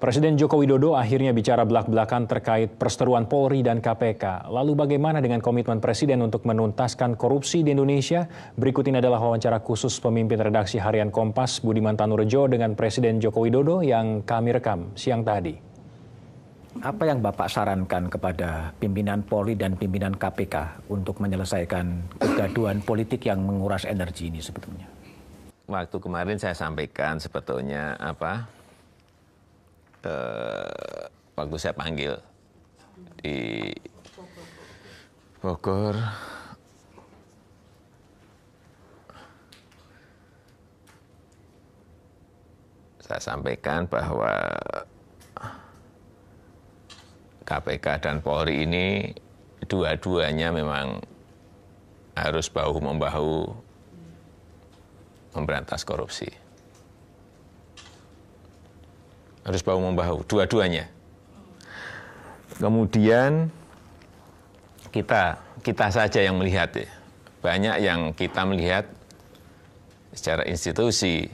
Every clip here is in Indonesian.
Presiden Joko Widodo akhirnya bicara belak-belakan terkait perseteruan Polri dan KPK. Lalu bagaimana dengan komitmen Presiden untuk menuntaskan korupsi di Indonesia? Berikut ini adalah wawancara khusus pemimpin redaksi harian Kompas Budiman Tanurejo dengan Presiden Joko Widodo yang kami rekam siang tadi. Apa yang Bapak sarankan kepada pimpinan Polri dan pimpinan KPK untuk menyelesaikan kegaduhan politik yang menguras energi ini sebetulnya? Waktu kemarin saya sampaikan sebetulnya waktu saya panggil di Bogor, saya sampaikan bahwa KPK dan Polri ini dua-duanya memang harus bahu-membahu memberantas korupsi. Harus bahu-membahu, dua-duanya. Kemudian kita saja yang melihat ya. Banyak yang kita melihat secara institusi,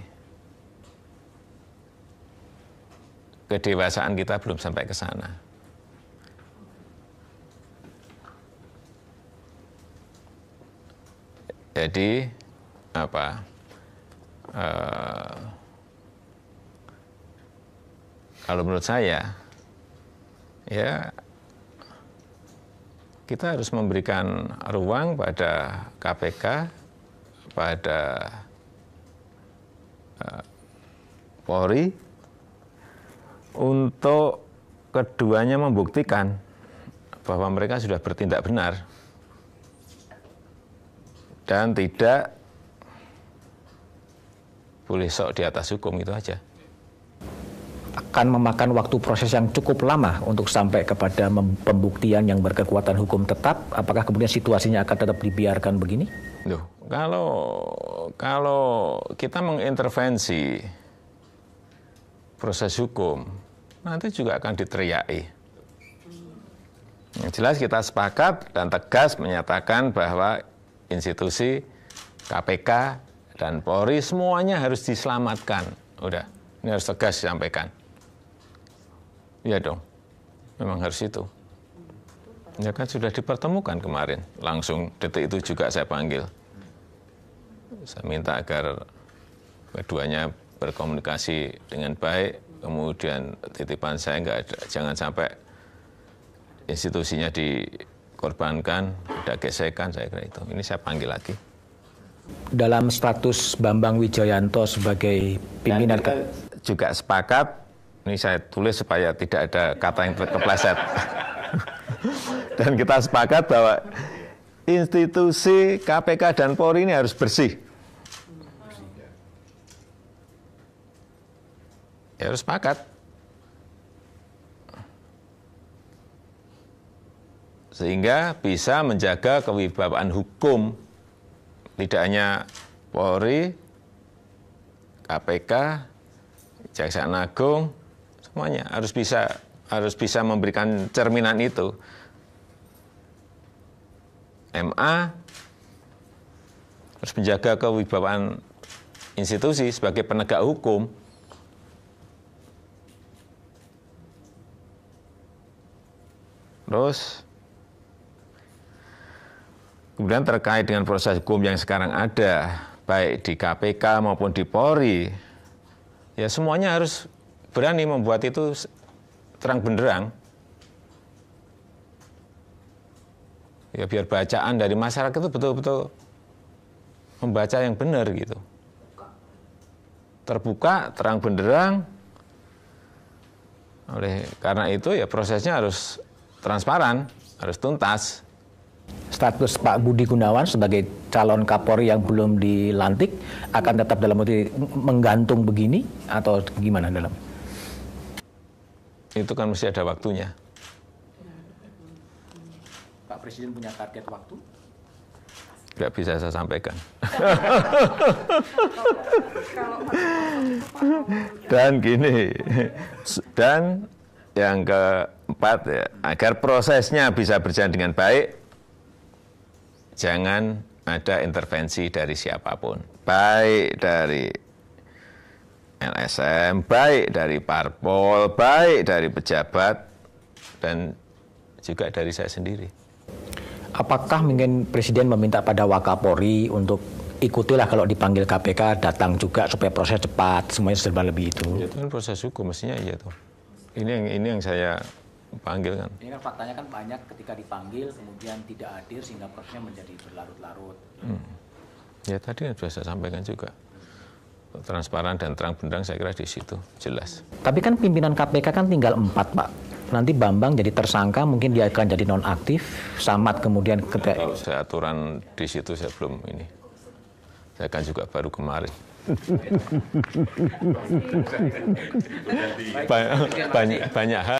kedewasaan kita belum sampai ke sana. Jadi kalau menurut saya, ya kita harus memberikan ruang pada KPK, pada Polri, untuk keduanya membuktikan bahwa mereka sudah bertindak benar dan tidak boleh sok di atas hukum, itu aja. Akan memakan waktu proses yang cukup lama untuk sampai kepada pembuktian yang berkekuatan hukum tetap. Apakah kemudian situasinya akan tetap dibiarkan begini? Loh, kalau kita mengintervensi proses hukum, nanti juga akan diteriaki. Yang jelas kita sepakat dan tegas menyatakan bahwa institusi KPK dan Polri semuanya harus diselamatkan. Udah, ini harus tegas disampaikan. Iya dong, memang harus itu. Ya kan sudah dipertemukan kemarin, langsung detik itu juga saya panggil. Saya minta agar keduanya berkomunikasi dengan baik, kemudian titipan saya jangan sampai institusinya dikorbankan, ada gesekan, saya kira itu. Ini saya panggil lagi. Dalam status Bambang Wijoyanto sebagai pimpinan, kita juga sepakat. Ini saya tulis supaya tidak ada kata yang kepleset. Dan kita sepakat bahwa institusi KPK dan Polri ini harus bersih. Ya harus sepakat. Sehingga bisa menjaga kewibawaan hukum. Tidak hanya Polri, KPK, Kejaksaan Agung, semuanya harus bisa memberikan cerminan itu. MA harus menjaga kewibawaan institusi sebagai penegak hukum. Terus kemudian terkait dengan proses hukum yang sekarang ada, baik di KPK maupun di Polri, ya semuanya harus berani membuat itu terang benderang. Ya biar bacaan dari masyarakat itu betul-betul membaca yang benar gitu. Terbuka, terang benderang. Karena itu ya prosesnya harus transparan, harus tuntas. Status Pak Budi Gunawan sebagai calon Kapolri yang belum dilantik akan tetap dalam arti menggantung begini atau gimana dalam? Itu kan mesti ada waktunya. Pak Presiden punya target waktu? Nggak bisa saya sampaikan. Dan gini, dan yang keempat ya, agar prosesnya bisa berjalan dengan baik, jangan ada intervensi dari siapapun, baik dari LSM, baik dari parpol, baik dari pejabat, dan juga dari saya sendiri. Apakah mungkin Presiden meminta pada Wakapolri untuk ikutilah kalau dipanggil KPK, datang juga supaya proses cepat, semuanya serba lebih itu? Ya, itu kan proses hukum, mestinya iya tuh. Ini yang saya panggil kan. Ini kan faktanya kan banyak ketika dipanggil kemudian tidak hadir sehingga prosesnya menjadi berlarut-larut. Ya tadi sudah saya sampaikan juga. Transparan dan terang benderang saya kira di situ jelas. Tapi kan pimpinan KPK kan tinggal 4, Pak. Nanti Bambang jadi tersangka, mungkin dia akan jadi nonaktif, Samad kemudian Kalau saya aturan di situ saya belum ini. Saya kan juga baru kemarin. banyak hal.